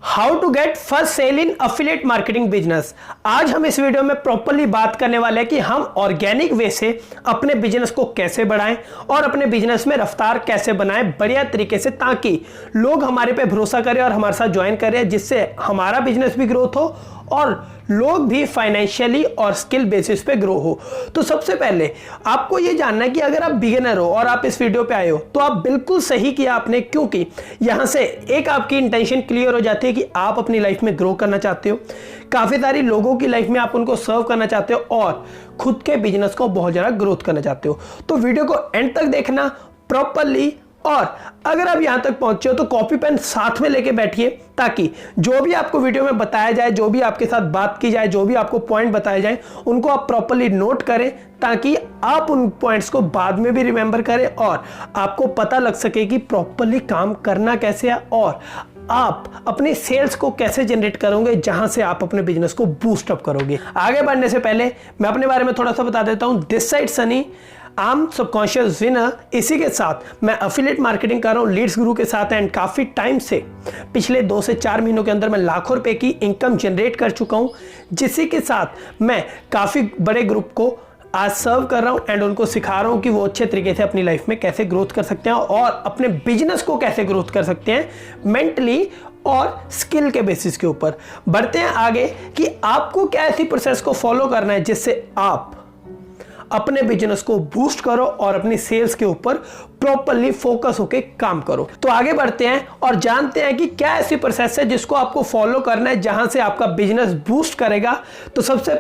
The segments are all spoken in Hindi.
How to get first sale in affiliate marketing business. आज हम इस वीडियो में प्रॉपर्ली बात करने वाले हैं कि हम ऑर्गेनिक वे से अपने बिजनेस को कैसे बढ़ाएं और अपने बिजनेस में रफ्तार कैसे बनाएं बढ़िया तरीके से, ताकि लोग हमारे पे भरोसा करें और हमारे साथ ज्वाइन करें, जिससे हमारा बिजनेस भी ग्रोथ हो और लोग भी फाइनेंशियली और स्किल बेसिस पे ग्रो हो। तो सबसे पहले आपको ये जानना है कि अगर आप बिगिनर हो और आप इस वीडियो पे आए हो तो आप बिल्कुल सही किया आपने, क्योंकि यहां से एक आपकी इंटेंशन क्लियर हो जाती है कि आप अपनी लाइफ में ग्रो करना चाहते हो, काफी सारी लोगों की लाइफ में आप उनको सर्व करना चाहते हो और खुद के बिजनेस को बहुत ज्यादा ग्रोथ करना चाहते हो। तो वीडियो को एंड तक देखना प्रॉपरली, और अगर आप यहां तक पहुंचे हो तो कॉपी पेन साथ में लेके बैठिए, ताकि जो भी आपको वीडियो में बताया जाए, जो भी आपके साथ बात की जाए, जो भी आपको पॉइंट बताए जाए, उनको आप प्रॉपरली नोट करें, ताकि आप उन पॉइंट्स को बाद में भी रिमेंबर करें और आपको पता लग सके कि प्रॉपरली काम करना कैसे है और आप अपनी सेल्स को कैसे जनरेट करोगे, जहां से आप अपने बिजनेस को बूस्ट अप करोगे। आगे बढ़ने से पहले मैं अपने बारे में थोड़ा सा बता देता हूं। This side Sunny, I am subconscious winner. इसी के साथ मैं एफिलिएट मार्केटिंग कर रहा हूँ लीड्स गुरु के साथ, एंड काफ़ी टाइम से पिछले 2 से 4 महीनों के अंदर मैं लाखों रुपए की इनकम जनरेट कर चुका हूँ, जिसी के साथ मैं काफ़ी बड़े ग्रुप को आज सर्व कर रहा हूँ एंड उनको सिखा रहा हूँ कि वो अच्छे तरीके से अपनी लाइफ में कैसे ग्रोथ कर सकते हैं और अपने बिजनेस को कैसे ग्रोथ कर सकते हैं मेंटली और स्किल के बेसिस के ऊपर। बढ़ते हैं आगे कि आपको क्या ऐसी प्रोसेस को फॉलो करना है जिससे आप अपने बिजनेस को बूस्ट करो और अपनी सेल्स के ऊपर प्रॉपरली फोकस होकर काम करो। तो आगे बढ़ते हैं और जानते हैं कि क्या ऐसी प्रोसेस है जिसको आपको फॉलो करना है जहां से आपका बिजनेस बूस्ट करेगा। तो सबसे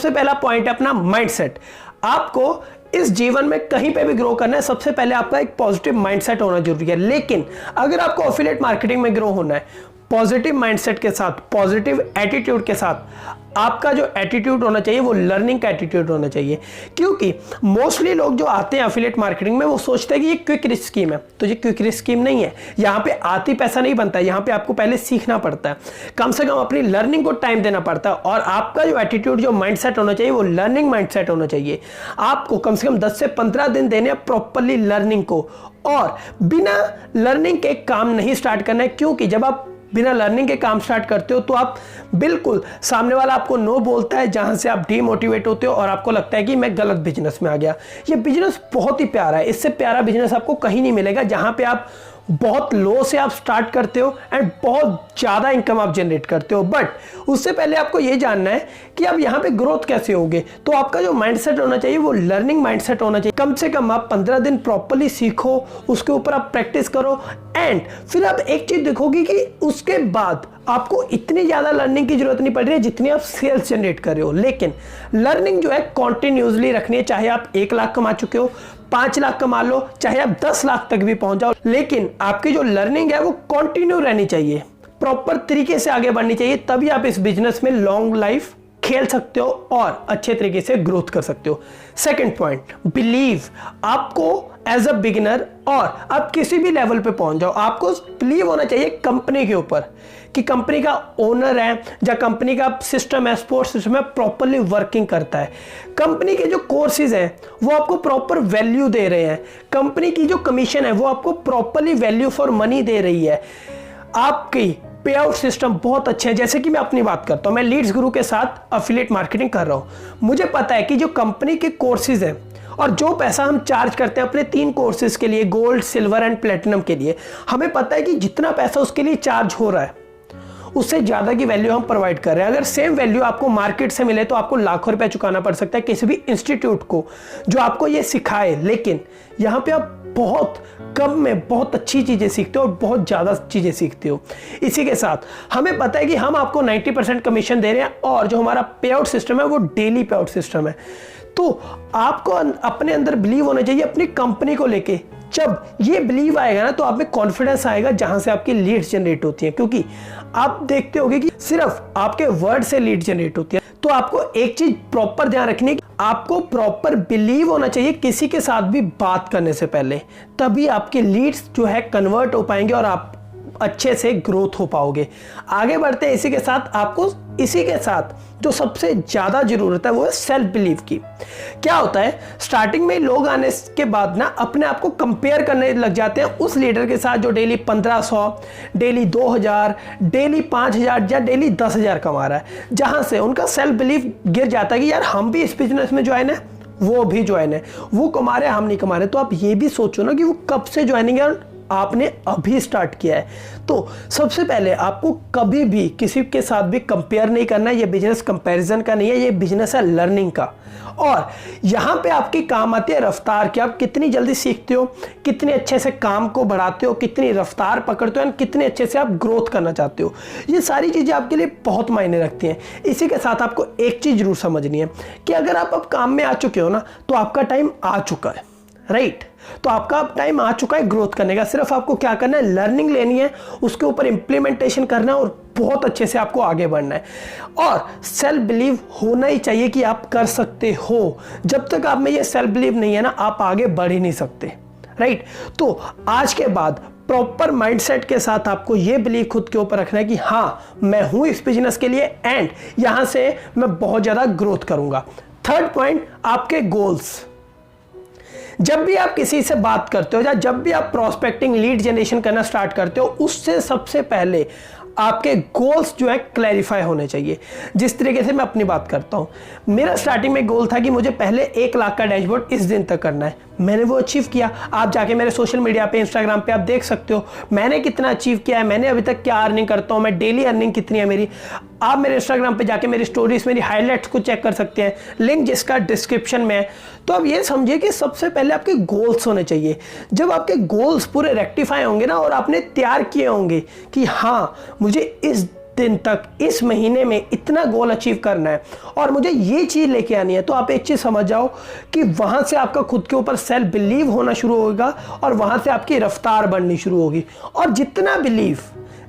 पहला पॉइंट है अपना माइंडसेट। आपको इस जीवन में कहीं पे भी ग्रो करना है, सबसे पहले आपका एक पॉजिटिव माइंडसेट होना जरूरी है। लेकिन अगर आपको एफिलिएट मार्केटिंग में ग्रो होना है, पॉजिटिव माइंडसेट के साथ, पॉजिटिव एटीट्यूड के साथ, आपका जो एटीट्यूड होना चाहिए वो लर्निंग का एटीट्यूड होना चाहिए। क्योंकि मोस्टली लोग जो आते हैं एफिलिएट मार्केटिंग में वो सोचते हैं कि ये क्विक रिस्क स्कीम है, तो ये क्विक रिस्क स्कीम नहीं है। यहाँ पे आती पैसा नहीं बनता है, यहाँ पे आपको पहले सीखना पड़ता है, कम से कम अपनी लर्निंग को टाइम देना पड़ता है और आपका जो एटीट्यूड, जो माइंडसेट होना चाहिए वो लर्निंग माइंडसेट होना चाहिए। आपको कम से कम 10 से 15 दिन देने प्रॉपरली लर्निंग को, और बिना लर्निंग के काम नहीं स्टार्ट करना है। क्योंकि जब आप बिना लर्निंग के काम स्टार्ट करते हो तो आप बिल्कुल, सामने वाला आपको नो बोलता है, जहां से आप डीमोटिवेट होते हो और आपको लगता है कि मैं गलत बिजनेस में आ गया। ये बिजनेस बहुत ही प्यारा है, इससे प्यारा बिजनेस आपको कहीं नहीं मिलेगा, जहां पे आप बहुत लो से आप स्टार्ट करते हो एंड बहुत ज़्यादा इनकम आप जनरेट करते हो। बट उससे पहले आपको ये जानना है कि आप यहाँ पे ग्रोथ कैसे होगे। तो आपका जो माइंडसेट होना चाहिए वो लर्निंग माइंडसेट होना चाहिए। कम से कम आप 15 दिन प्रॉपरली सीखो, उसके ऊपर आप प्रैक्टिस करो एंड फिर आप एक चीज़ देखोगे कि उसके बाद आपको इतनी ज़्यादा लर्निंग की जरूरत नहीं पड़ रही है जितनी आप सेल्स जनरेट कर रहे हो। लेकिन लर्निंग जो है कॉन्टिन्यूसली रखनी है, चाहे आप 1 लाख कमा चुके हो, 5 लाख कमा लो, चाहे आप 10 लाख तक भी पहुंच जाओ, लेकिन आपकी जो लर्निंग है वो कंटिन्यू रहनी चाहिए, प्रॉपर तरीके से आगे बढ़नी चाहिए। तभी आप इस बिजनेस में लॉन्ग लाइफ खेल सकते हो और अच्छे तरीके से ग्रोथ कर सकते हो। Second point, believe. आपको एज अ बिगिनर और आप किसी भी लेवल पे पहुंच जाओ, आपको बिलीव होना चाहिए कंपनी के ऊपर कि कंपनी का ओनर है या कंपनी का सिस्टम है, सपोर्ट सिस्टम है, प्रॉपरली वर्किंग करता है। कंपनी के जो कोर्सेज हैं वो आपको प्रॉपर वैल्यू दे रहे हैं, कंपनी की जो कमीशन है वो आपको प्रॉपरली वैल्यू फॉर मनी दे रही है। आपकी पे आउट सिस्टम बहुत अच्छे हैं। जैसे कि मैं अपनी बात करता हूं, मैं लीड्स गुरु के साथ एफिलिएट मार्केटिंग कर रहा हूं। मुझे पता है कि जो कंपनी के कोर्सेज हैं और जो पैसा हम चार्ज करते हैं अपने 3 कोर्सेज के लिए, गोल्ड, सिल्वर एंड प्लेटिनम के लिए, हमें पता है कि जितना पैसा उसके लिए चार्ज हो रहा है उससे ज़्यादा की वैल्यू हम प्रोवाइड कर रहे हैं। अगर सेम वैल्यू आपको मार्केट से मिले तो आपको लाखों रुपए चुकाना पड़ सकता है किसी भी इंस्टीट्यूट को जो आपको ये सिखाए, लेकिन यहाँ पे आप बहुत कम में बहुत अच्छी चीज़ें सीखते हो और बहुत ज़्यादा चीज़ें सीखते हो। इसी के साथ हमें पता है कि हम आपको 90% कमीशन दे रहे हैं और जो हमारा पे आउट सिस्टम है वो डेली पे आउट सिस्टम है। तो आपको अपने अंदर बिलीव होना चाहिए अपनी कंपनी को लेके। जब ये बिलीव आएगा ना तो आप में कॉन्फिडेंस आएगा, जहां से आपकी लीड्स जनरेट होती हैं। क्योंकि आप देखते होंगे कि सिर्फ आपके वर्ड से लीड जनरेट होती है। तो आपको एक चीज प्रॉपर ध्यान रखनी है, आपको प्रॉपर बिलीव होना चाहिए किसी के साथ भी बात करने से पहले, तभी आपके लीड्स जो है कन्वर्ट हो पाएंगे और आप अच्छे से ग्रोथ हो पाओगे। आगे बढ़ते हैं इसी के साथ जो सबसे ज़्यादा ज़रूरत है वो है सेल्फ बिलीव की। क्या होता है, स्टार्टिंग में लोग आने के बाद ना अपने आप को कंपेयर करने लग जाते हैं उस लीडर के साथ जो डेली 1500, डेली 2000, डेली 5000 या डेली 10,000 कमा रहा है, जहाँ से उनका सेल्फ बिलीव गिर जाता है कि यार हम भी इस बिजनेस में ज्वाइन है, वो भी ज्वाइन है, वो कमा रहे हैं हम नहीं कमा रहे। तो आप ये भी सोचो ना कि वो कब से ज्वाइनिंग है, आपने अभी स्टार्ट किया है। तो सबसे पहले आपको कभी भी किसी के साथ भी कंपेयर नहीं करना है। ये बिजनेस कंपैरिजन का नहीं है, ये बिजनेस है लर्निंग का। और यहाँ पे आपकी काम आती है रफ्तार कि आप कितनी जल्दी सीखते हो, कितने अच्छे से काम को बढ़ाते हो, कितनी रफ्तार पकड़ते हो और कितने अच्छे से आप ग्रोथ करना चाहते हो। ये सारी चीज़ें आपके लिए बहुत मायने रखती हैं। इसी के साथ आपको एक चीज़ जरूर समझनी है कि अगर आप अब काम में आ चुके हो ना, तो आपका टाइम आ चुका है, राइट। तो आपका अब टाइम आ चुका है ग्रोथ करने का। सिर्फ आपको क्या करना है, लर्निंग लेनी है, उसके ऊपर इंप्लीमेंटेशन करना है और बहुत अच्छे से आपको आगे बढ़ना है। और सेल्फ बिलीव होना ही चाहिए कि आप कर सकते हो। जब तक आप में ये सेल्फ बिलीव नहीं है ना, आप आगे बढ़ ही नहीं सकते, राइट। तो आज के बाद प्रॉपर माइंडसेट के साथ आपको ये बिलीव खुद के ऊपर रखना है कि हाँ, मैं हूं इस बिजनेस के लिए एंड यहां से मैं बहुत ज्यादा ग्रोथ करूंगा। थर्ड पॉइंट, आपके गोल्स। जब भी आप किसी से बात करते हो या जब भी आप प्रोस्पेक्टिंग लीड जनरेशन करना स्टार्ट करते हो, उससे सबसे पहले आपके गोल्स जो है क्लैरिफाई होने चाहिए। जिस तरीके से मैं अपनी बात करता हूँ, मेरा स्टार्टिंग में गोल था कि मुझे पहले 1 लाख का डैशबोर्ड इस दिन तक करना है। मैंने वो अचीव किया। आप जाके मेरे सोशल मीडिया पे, इंस्टाग्राम पे आप देख सकते हो मैंने कितना अचीव किया है, मैंने अभी तक क्या अर्निंग करता हूँ, मैं डेली अर्निंग कितनी है मेरी। आप मेरे इंस्टाग्राम पे जाके मेरी स्टोरीज, मेरी हाईलाइट्स को चेक कर सकते हैं, लिंक जिसका डिस्क्रिप्शन में है। तो अब ये समझिए कि सबसे पहले आपके गोल्स होने चाहिए। जब आपके गोल्स पूरे रेक्टिफाई होंगे ना और आपने तैयार किए होंगे कि हाँ, मुझे इस दिन तक, इस महीने में इतना गोल अचीव करना है और मुझे ये चीज़ लेके आनी है, तो आप एक चीज़ समझ जाओ कि वहाँ से आपका खुद के ऊपर सेल्फ बिलीव होना शुरू होगा और वहाँ से आपकी रफ्तार बढ़नी शुरू होगी। और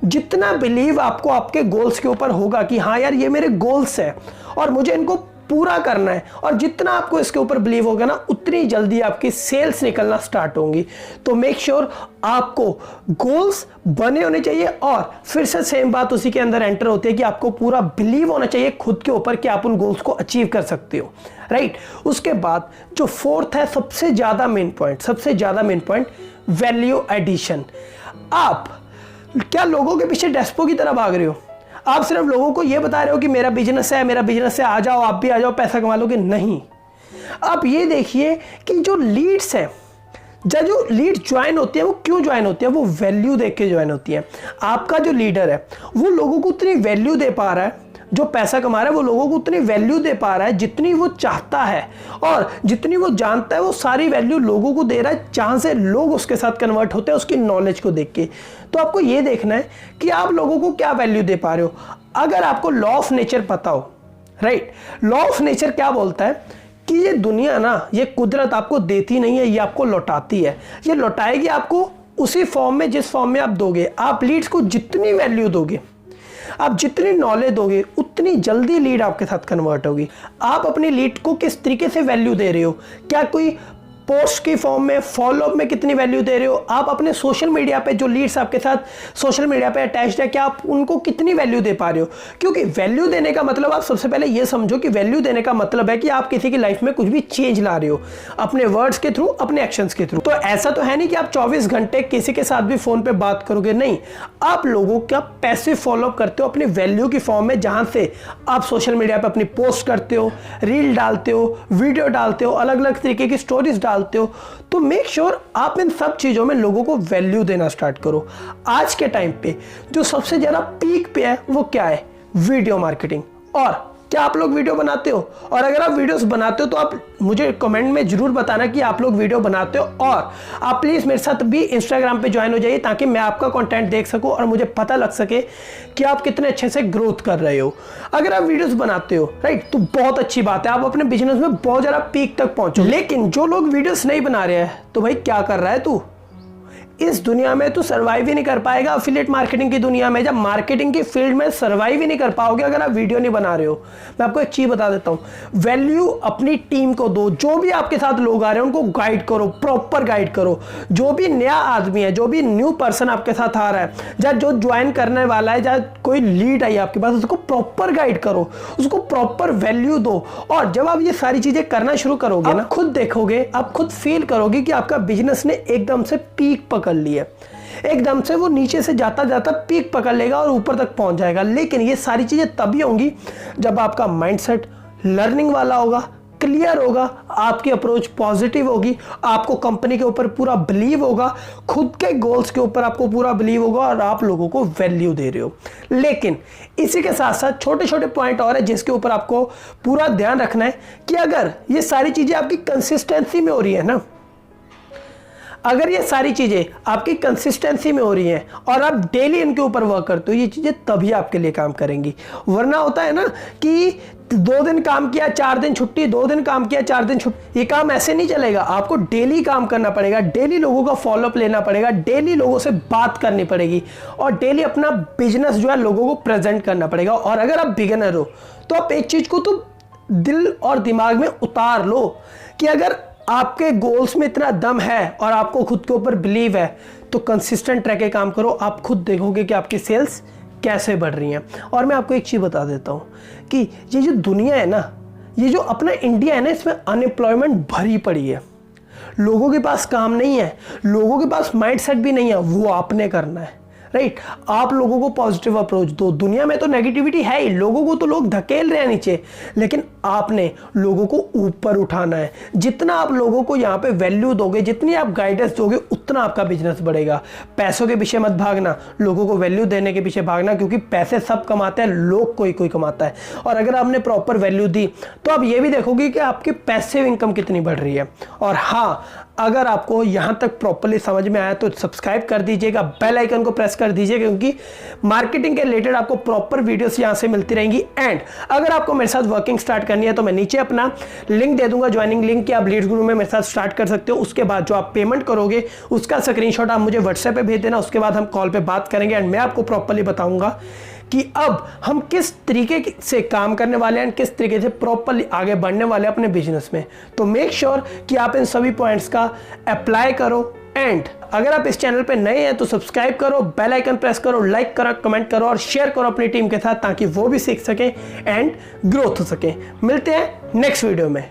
जितना बिलीव आपको आपके गोल्स के ऊपर होगा कि हाँ यार, ये मेरे गोल्स हैं और मुझे इनको पूरा करना है, और जितना आपको इसके ऊपर बिलीव होगा ना, उतनी जल्दी आपकी सेल्स निकलना स्टार्ट होंगी। तो मेक श्योर आपको गोल्स बने होने चाहिए। और फिर से सेम बात उसी के अंदर एंटर होती है कि आपको पूरा बिलीव होना चाहिए खुद के ऊपर कि आप उन गोल्स को अचीव कर सकते हो, राइट। उसके बाद जो फोर्थ है, सबसे ज्यादा मेन पॉइंट, वैल्यू एडिशन। आप क्या लोगों के पीछे डेस्पो की तरह भाग रहे हो? आप सिर्फ लोगों को ये बता रहे हो कि मेरा बिजनेस है, आ जाओ, आप भी आ जाओ, पैसा कमा लोगे? नहीं। आप ये देखिए कि जो लीड्स हैं, जो लीड ज्वाइन होती है, वो क्यों ज्वाइन होती है? वो वैल्यू देख के ज्वाइन होती है। आपका जो लीडर है वो लोगों को उतनी वैल्यू दे पा रहा है, जो पैसा कमा रहा है वो लोगों को उतनी वैल्यू दे पा रहा है जितनी वो चाहता है, और जितनी वो जानता है वो सारी वैल्यू लोगों को दे रहा है, जहाँ से लोग उसके साथ कन्वर्ट होते हैं उसकी नॉलेज को देख के। तो आपको ये देखना है कि आप लोगों को क्या वैल्यू दे पा रहे हो। अगर आपको लॉ ऑफ नेचर पता हो, राइट, लॉ ऑफ नेचर क्या बोलता है कि ये दुनिया ना, ये कुदरत आपको देती नहीं है, ये आपको लौटाती है। ये लौटाएगी आपको उसी फॉर्म में जिस फॉर्म में आप दोगे। आप लीड्स को जितनी वैल्यू दोगे, आप जितनी नॉलेज दोगे, उतनी जल्दी लीड आपके साथ कन्वर्ट होगी। आप अपनी लीड को किस तरीके से वैल्यू दे रहे हो? क्या कोई पोस्ट की फॉर्म में, फॉलोअप में कितनी वैल्यू दे रहे हो? आप अपने सोशल मीडिया पे जो लीड्स आपके साथ सोशल मीडिया पे अटैच्ड है, क्या आप उनको कितनी वैल्यू दे पा रहे हो? क्योंकि वैल्यू देने का मतलब, आप सबसे पहले ये समझो कि वैल्यू देने का मतलब है कि आप किसी की लाइफ में कुछ भी चेंज ला रहे हो, अपने वर्ड्स के थ्रू, अपने एक्शंस के थ्रू। तो ऐसा तो है नहीं कि आप 24 घंटे किसी के साथ भी फोन पे बात करोगे, नहीं। आप लोगों का पैसिव फॉलोअप करते हो अपनी वैल्यू की फॉर्म में, जहां से आप सोशल मीडिया पे अपनी पोस्ट करते हो, रील डालते हो, वीडियो डालते हो, अलग अलग तरीके की स्टोरीज डालते हो। तो मेक श्योर आप इन सब चीजों में लोगों को वैल्यू देना स्टार्ट करो। आज के टाइम पे जो सबसे ज्यादा पीक पे है वो क्या है? Video marketing. और क्या आप लोग वीडियो बनाते हो? और अगर आप वीडियोस बनाते हो तो आप मुझे कमेंट में जरूर बताना कि आप लोग वीडियो बनाते हो, और आप प्लीज मेरे साथ भी इंस्टाग्राम पे ज्वाइन हो जाइए ताकि मैं आपका कंटेंट देख सकूं और मुझे पता लग सके कि आप कितने अच्छे से ग्रोथ कर रहे हो। अगर आप वीडियोस बनाते हो, राइट, तो बहुत अच्छी बात है, आप अपने बिजनेस में बहुत ज्यादा पीक तक पहुंचो। लेकिन जो लोग वीडियोस नहीं बना रहे हैं, तो भाई क्या कर रहा है तू? इस दुनिया में तो सर्वाइव ही नहीं कर पाएगा। एफिलिएट मार्केटिंग की दुनिया में, जब मार्केटिंग की फील्ड में सर्वाइव ही नहीं कर पाओगे अगर आप वीडियो नहीं बना रहे हो। मैं आपको एक चीज बता देता हूं, वैल्यू अपनी टीम को दो। जो भी आपके साथ लोग आ रहे हैं उनको गाइड करो, प्रॉपर गाइड करो। जो भी नया आदमी है, जो भी न्यू पर्सन आपके साथ आ रहा है, या जो ज्वाइन करने वाला है, या कोई लीड आई आपके पास, उसको प्रॉपर गाइड करो, उसको प्रॉपर वैल्यू दो। और जब आप ये सारी चीजें करना शुरू करोगे ना, खुद देखोगे, आप खुद फील करोगे कि आपका बिजनेस ने एकदम से पीक पकड़ ली है। एकदम से वो नीचे से जाता जाता पीक पकड़ लेगा और ऊपर तक पहुंच जाएगा। लेकिन ये सारी चीजें तभी होंगी जब आपका माइंडसेट लर्निंग वाला होगा, क्लियर होगा, आपकी अप्रोच पॉजिटिव होगी, आपको कंपनी के ऊपर पूरा बिलीव होगा, खुद के गोल्स के ऊपर आपको पूरा बिलीव होगा और आप लोगों को वैल्यू दे रहे हो। लेकिन इसी के साथ साथ छोटे छोटे पॉइंट और है जिसके ऊपर आपको पूरा ध्यान रखना है कि अगर ये सारी चीजें आपकी कंसिस्टेंसी में हो रही है ना, अगर ये सारी चीजें आपकी कंसिस्टेंसी में हो रही हैं और आप डेली इनके ऊपर वर्क करते हो, ये चीजें तभी आपके लिए काम करेंगी। वरना होता है ना कि 2 दिन काम किया 4 दिन छुट्टी, 2 दिन काम किया 4 दिन छुट्टी, ये काम ऐसे नहीं चलेगा। आपको डेली काम करना पड़ेगा, डेली लोगों का फॉलोअप लेना पड़ेगा, डेली लोगों से बात करनी पड़ेगी और डेली अपना बिजनेस जो है लोगों को प्रेजेंट करना पड़ेगा। और अगर आप बिगिनर हो तो आप एक चीज को तो दिल और दिमाग में उतार लो कि अगर आपके गोल्स में इतना दम है और आपको खुद के ऊपर बिलीव है तो कंसिस्टेंट रह के काम करो। आप खुद देखोगे कि आपकी सेल्स कैसे बढ़ रही हैं। और मैं आपको एक चीज़ बता देता हूँ कि ये जो दुनिया है ना, ये जो अपना इंडिया है ना, इसमें अनएम्प्लॉयमेंट भरी पड़ी है। लोगों के पास काम नहीं है, लोगों के पास माइंडसेट भी नहीं है, वो आपने करना है। राइट, आप लोगों को पॉजिटिव अप्रोच दो। दुनिया में तो नेगेटिविटी है ही, लोगों को तो लोग धकेल रहे हैं नीचे, लेकिन आपने लोगों को ऊपर उठाना है। जितना आप लोगों को यहाँ पे वैल्यू दोगे, जितनी आप गाइडेंस दोगे, उतना आपका बिजनेस बढ़ेगा। पैसों के पीछे मत भागना, लोगों को वैल्यू देने के पीछे भागना, क्योंकि पैसे सब कमाते हैं, लोग कोई कोई कमाता है। और अगर आपने प्रॉपर वैल्यू दी तो आप ये भी देखोगे कि आपकी पैसिव इनकम कितनी बढ़ रही है। और हाँ, अगर आपको यहाँ तक प्रॉपर्ली समझ में आया तो सब्सक्राइब कर दीजिएगा, बेल आइकन को प्रेस कर दीजिए, क्योंकि मार्केटिंग के रिलेटेड आपको प्रॉपर वीडियोस यहाँ से मिलती रहेंगी। एंड अगर आपको मेरे साथ वर्किंग स्टार्ट करनी है तो मैं नीचे अपना लिंक दे दूंगा, ज्वाइनिंग लिंक, कि आप लीड्स ग्रुप में मेरे साथ स्टार्ट कर सकते हो। उसके बाद जो आप पेमेंट करोगे उसका स्क्रीनशॉट आप मुझे व्हाट्सएप पे भेज देना। उसके बाद हम कॉल पे बात करेंगे एंड मैं आपको प्रॉपर्ली बताऊंगा कि अब हम किस तरीके से काम करने वाले हैं, किस तरीके से प्रॉपर्ली आगे बढ़ने वाले हैं अपने बिजनेस में। तो मेक श्योर कि आप इन सभी पॉइंट्स का अप्लाई करो। एंड अगर आप इस चैनल पे नए हैं तो सब्सक्राइब करो, बेल आइकन प्रेस करो, लाइक करो, कमेंट करो और शेयर करो अपनी टीम के साथ, ताकि वो भी सीख सके एंड ग्रोथ हो सके। मिलते हैं नेक्स्ट वीडियो में।